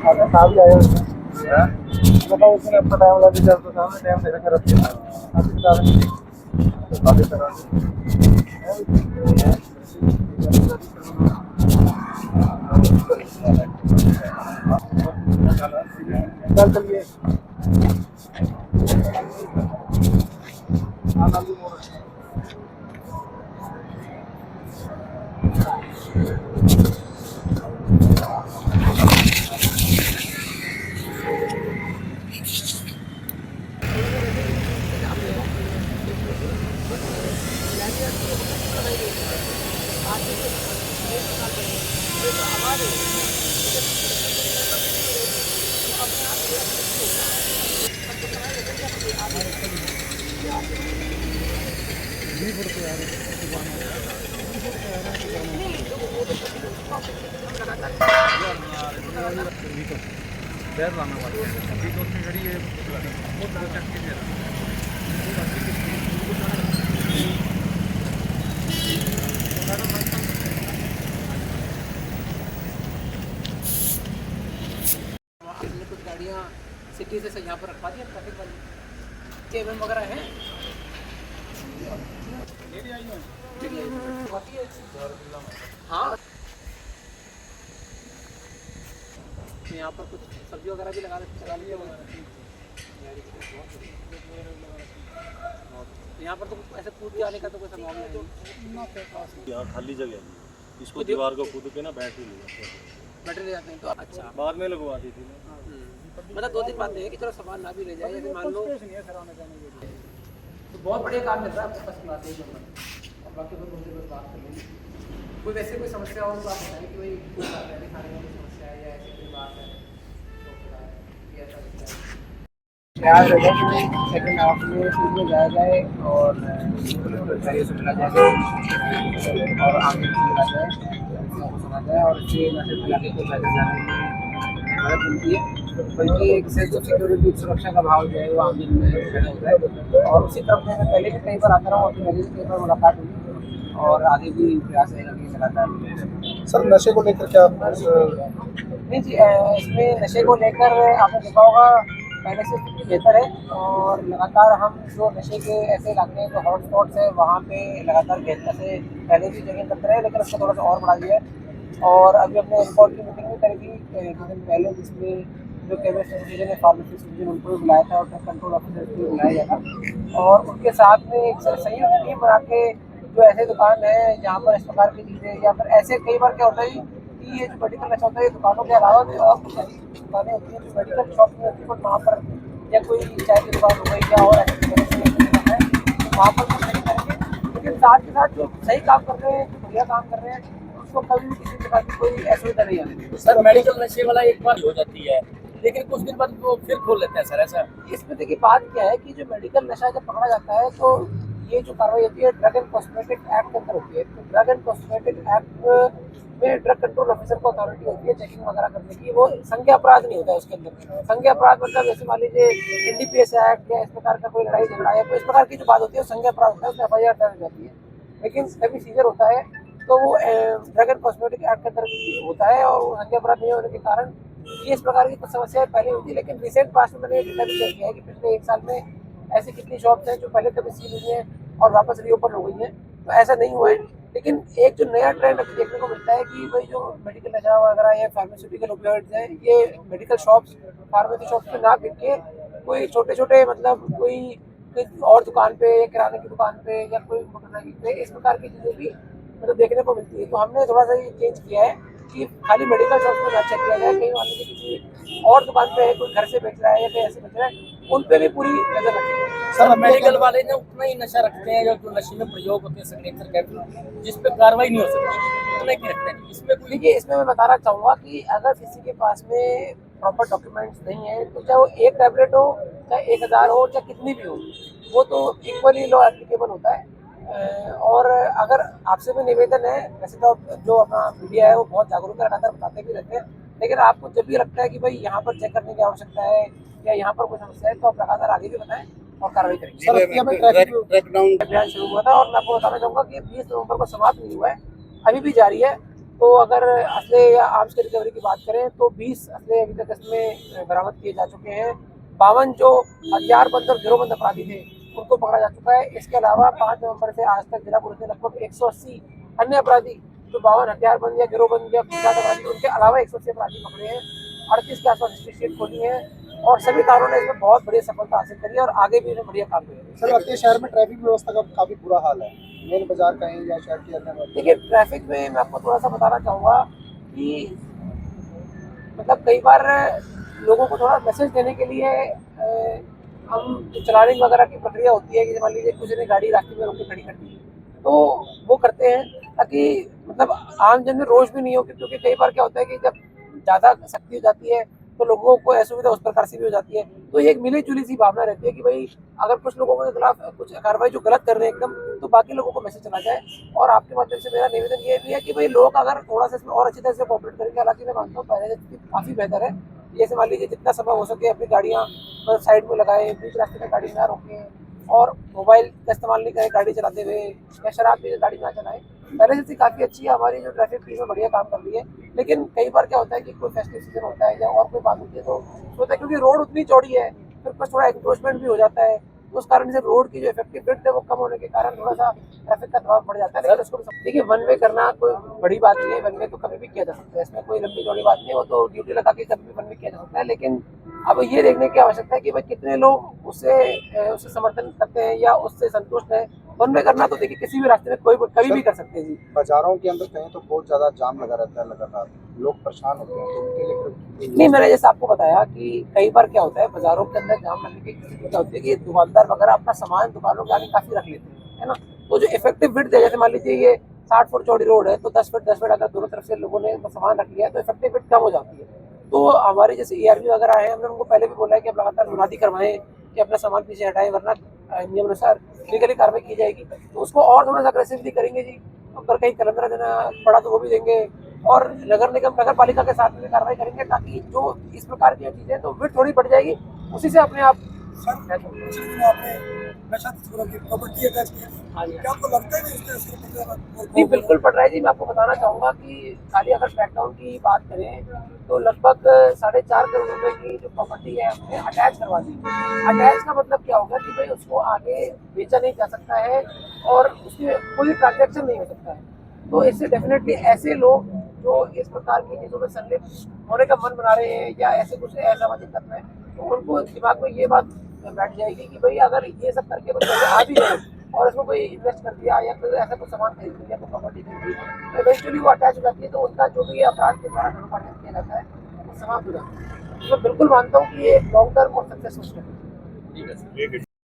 आपका साहब भी आया उसमें बताओ उसने अपना टाइम लगा दिया तो सामने टाइम दे रखा रखते हैं आपकी किताब नहीं बातें कर चल चलिए कुछ गाड़ियाँ सिटी से यहाँ पर रखवा दिया ट्रैफिक वाली केबल वगैरह है। हाँ यहाँ पर कुछ सब्जी वगैरह भी लगा लिए यहाँ पर तो ऐसे कूद के आने का तो कोई संभावना नहीं। यहाँ खाली जगह है, इसको दीवार को कूद के ना बैटरी बैटरी ले जाते हैं तो अच्छा बाद में लगवा दी थी। मतलब दो तीन बातें हैं कि चलो सामान ना भी ले जाए, जैसे मान लो तो बहुत बढ़िया काम मिल रहा है आपके पास की बात है। और बाकी तो दूसरी बस बात कर लेंगे। कोई वैसे कोई समस्या हो तो आप बताएं कि भाई खाने में समस्या है या ऐसी कोई बात है तो ऐसा ख्याल रखा कि सेकंड हाफ में शूट में जाया जाए और चाहिए से मिला जाए और आगे मिला जाए सुना जाए और इससे मैसेज मिलाने को जाने में मदद मिलती है। बल्कि एक सेंस ऑफ सिक्योरिटी सुरक्षा का भाव जो है वो आम दिन में पैदा होता है। और उसी तरफ मैं पहले भी कई बार आता रहा हूँ, अपनी मेरी कई बार मुलाकात हुई और आगे भी प्रयास रहेगा कि लगातार। सर नशे को लेकर क्या नहीं जी, इसमें नशे को लेकर आपने देखा होगा पहले से स्थिति बेहतर है और लगातार हम जो नशे के ऐसे इलाके हैं जो हॉट स्पॉट्स है वहाँ पे लगातार बेहतर से पहले भी जगह करते रहे, लेकिन उसको थोड़ा सा और बढ़ा दिया है। और अभी हमने रिपोर्ट की मीटिंग भी करी थी कुछ दिन पहले, जिसमें जो केमिस्ट डिवीजन है, फार्मासिस्ट डिवीजन, उनको भी बुलाया था और कंट्रोल ऑफिसर को भी बुलाया गया था। और उनके साथ में एक संयुक्त टीम बना के जो ऐसे दुकान है जहाँ पर इस प्रकार की चीज़ें या फिर ऐसे कई बार क्या होता है कि ये जो मेडिकल नशा होता है दुकानों के अलावा भी और कुछ ऐसी दुकानें होती हैं जो मेडिकल शॉप नहीं होती, बट वहाँ पर या कोई चाय की दुकान हो गई या और ऐसी है तो वहाँ पर कुछ नहीं करेंगे। लेकिन साथ के साथ जो सही काम कर रहे हैं, जो बढ़िया काम कर रहे हैं, उसको कभी भी किसी प्रकार की कोई असुविधा नहीं आने देंगे। सर मेडिकल नशे वाला एक बार हो जाती है लेकिन कुछ दिन बाद वो फिर खोल लेते हैं सर, ऐसा? इसमें देखिए बात क्या है कि जो मेडिकल नशा जब पकड़ा जाता है तो ये जो कार्रवाई होती है ड्रग एंड कॉस्मेटिक एक्ट के अंदर होती है। तो ड्रग एंड कॉस्मेटिक एक्ट में ड्रग कंट्रोल ऑफिसर को अथॉरिटी होती है चेकिंग वगैरह करने की। वो संज्ञा अपराध नहीं होता है उसके अंदर। संज्ञा अपराध मतलब जैसे मान लीजिए NDPS एक्ट या इस प्रकार का कोई लड़ाई झगड़ा या कोई इस प्रकार की जो बात होती है वो संज्ञा अपराध होता है, उसमें FIR दर्ज हो जाती है। लेकिन कभी सीजर होता है तो वो ड्रग एंड कॉस्मेटिक एक्ट के अंदर होता है और संज्ञा अपराध नहीं होने के कारण ये इस प्रकार की कुछ समस्याएं पहले हुई थी। लेकिन रिसेंट पास्ट में मैंने ये डेटा भी चेक किया है कि पिछले 1 साल में ऐसी कितनी शॉप्स हैं जो पहले कभी सील हुई हैं और वापस रीओपन हो गई हैं, तो ऐसा नहीं हुआ है। लेकिन एक जो नया ट्रेंड अभी देखने को मिलता है कि भाई जो मेडिकल नशा वगैरह या फार्मास्यूटिकल ओपियोइड्स हैं ये मेडिकल शॉप्स, फार्मेसी शॉप्स पे ना बिक के कोई छोटे छोटे मतलब कोई और दुकान पे या किराने की दुकान पे या कोई मोटरसाइकिल पे इस प्रकार की चीज़ें भी मतलब देखने को मिलती है। तो हमने थोड़ा सा ये चेंज किया है कि खाली मेडिकल शॉप में ना चेक किया जाए, कहीं मान लीजिए किसी और दुकान पे कोई घर से बेच रहा है या कहीं ऐसे बेच रहा है, उन पे भी पूरी नजर रखी है। सर मेडिकल वाले ने उतना ही नशा रखते हैं जो नशे में प्रयोग होते हैं सिग्नेचर कैप्सूल, जिस पे कार्रवाई नहीं हो सकती, उतना ही रखते हैं। इसमें कोई देखिए इसमें मैं बताना चाहूँगा कि अगर किसी के पास में प्रॉपर डॉक्यूमेंट्स नहीं है तो चाहे वो 1 टैबलेट हो, चाहे 1000 हो, चाहे कितनी भी हो, वो तो इक्वली लॉ एप्लीकेबल होता है। और अगर आपसे भी निवेदन है, वैसे तो जो अपना मीडिया है वो बहुत जागरूक है, लगातार बताते भी रहते हैं, लेकिन आपको जब भी लगता है कि भाई यहाँ पर चेक करने की आवश्यकता है या यहाँ पर कोई समस्या है तो आप लगातार आगे भी बताएं और कार्रवाई करेंगे। अभियान शुरू हुआ था और मैं आपको बताना चाहूँगा कि 20 नवंबर को समाप्त नहीं हुआ है, अभी भी जारी है। तो अगर असले या आर्म्स की रिकवरी की बात करें तो 20 असले अभी तक इसमें बरामद किए जा चुके हैं। 52 जो हथियारबंद और गिरोहबंद अपराधी थे उनको पकड़ा जा चुका है। इसके अलावा 5 नवंबर से आज तक जिला पुलिस ने लगभग 180 अन्य अपराधी जो 52 हथियारबंद या गिरोहबंद या कुख्यात अपराधी उनके अलावा 180 अपराधी पकड़े हैं। 38 के आसपास हिस्ट्री शीट खोली है और सभी कारों ने इसमें बहुत बड़ी सफलता हासिल करी है और आगे भी इन्हें बढ़िया काम करेंगे। सर लगता है शहर में ट्रैफिक व्यवस्था का काफी बुरा हाल है, मेन बाजार कहीं या शहर के अंदर? देखिए ट्रैफिक में मैं आपको थोड़ा सा बताना चाहूँगा कि मतलब कई बार लोगों को थोड़ा मैसेज देने के लिए हम जो चलानिंग वगैरह की प्रक्रिया होती है कि मान लीजिए किसी ने गाड़ी रास्ते में रोक के खड़ी कर दी तो वो करते हैं ताकि मतलब आम जन में रोष भी नहीं हो, क्योंकि कई बार क्या होता है कि जब ज़्यादा सख्ती हो जाती है तो लोगों को असुविधा उस प्रकार से भी हो जाती है। तो ये एक मिली जुली सी भावना रहती है कि भाई अगर कुछ लोगों के खिलाफ कुछ कार्रवाई जो गलत कर रहे हैं एकदम, तो बाकी लोगों को मैसेज चला जाए। और आपके माध्यम से मेरा निवेदन ये भी है कि भाई लोग अगर थोड़ा सा इसमें और अच्छी तरह से कोऑपरेट करेंगे, हालांकि मैं मानता हूँ पहले से स्थिति काफ़ी बेहतर है। जैसे मान लीजिए जितना समय हो सके अपनी गाड़ियाँ साइड में लगाएं, बीच रास्ते में गाड़ी ना रोकें और मोबाइल का इस्तेमाल नहीं करें गाड़ी चलाते हुए या शराब पी के गाड़ी ना चलाएं। पहले से काफ़ी अच्छी है हमारी जो ट्रैफिक पुलिस में बढ़िया काम कर रही है। लेकिन कई बार क्या होता है कि कोई फेस्टिव सीजन होता है या और कोई बात होती है तो होता है क्योंकि रोड उतनी चौड़ी है फिर कुछ थोड़ा एंक्रोचमेंट भी हो जाता है, तो उस कारण से रोड की जो इफेक्टिव विड्थ है वो कम होने के कारण थोड़ा सा ट्रैफिक का दबाव बढ़ जाता है। लेकिन उसको देखिए वन वे करना कोई बड़ी बात नहीं है, वन वे तो कभी भी किया जा सकता है, इसमें कोई लंबी चौड़ी बात नहीं है, वो तो ड्यूटी लगा के कभी भी वन वे किया जा सकता है। लेकिन अब ये देखने की आवश्यकता है कि भाई कितने लोग उससे समर्थन करते हैं या उससे संतुष्ट है। वन वे करना तो देखिए किसी भी रास्ते में कोई कभी भी कर सकते हैं जी। बाजारों के अंदर कहीं तो बहुत ज्यादा जाम लगा रहता है लगातार, लोग परेशान होते हैं, तो उनके लिए नहीं, मैंने जैसे आपको बताया कि कई बार क्या होता है बाजारों के अंदर जाम लगने की स्थिति क्या होती है कि दुकानदार वगैरह अपना सामान दुकानों के आगे काफी रख लेते हैं, है ना। तो जो इफेक्टिव विड्थ है, जैसे मान लीजिए ये 60 फुट चौड़ी रोड है तो 10 फीट अगर दोनों तरफ से लोगों ने सामान रख लिया तो इफेक्टिव विड्थ कम हो जाती है। तो हमारे जैसे ERP वगैरह है, हमने उनको पहले भी बोला है कि आप लगातार मुनादी करवाएं कि अपना सामान पीछे हटाएं, वरना नियम अनुसार लीगली कार्रवाई की जाएगी। तो उसको और थोड़ा सा अग्रेसिवली करेंगे जी। अगर कहीं कैलेंडर देना पड़ा तो वो भी देंगे और नगर निगम नगर पालिका के साथ में कार्रवाई करेंगे ताकि जो इस प्रकार की चीजें तो विड्थ थोड़ी बढ़ जाएगी, उसी से अपने आप नहीं बिल्कुल पड़ रहा है जी। मैं आपको बताना चाहूँगा कि खाली अगर क्रैकडाउन की बात करें तो लगभग 4.5 करोड़ रुपए की जो प्रॉपर्टी है हमने अटैच करवा दी। अटैच का मतलब क्या होगा कि भाई उसको आगे बेचा नहीं जा सकता है और उसमें कोई ट्रांजैक्शन नहीं हो सकता है। तो इससे डेफिनेटली ऐसे लोग जो इस प्रकार की चीज़ों में संलिप्त होने का मन बना रहे हैं या ऐसे कुछ असामाजिक तत्व हैं, तो उनको दिमाग में ये बात बैठ जाएगी कि भाई अगर ये सब करके कुछ आ भी रहे और उसमें कोई इन्वेस्ट कर दिया या कोई ऐसा कुछ सामान खरीद लिया, कोई प्रॉपर्टी खरीद ली, तो इवेंचुअली वो अटैच हो जाती है, तो उनका जो भी अपराध के द्वारा धनोपार्जन किया जाता है वो समाप्त हो जाता है। मैं बिल्कुल मानता हूँ कि ये लॉन्ग टर्म और सक्सेसफुल है।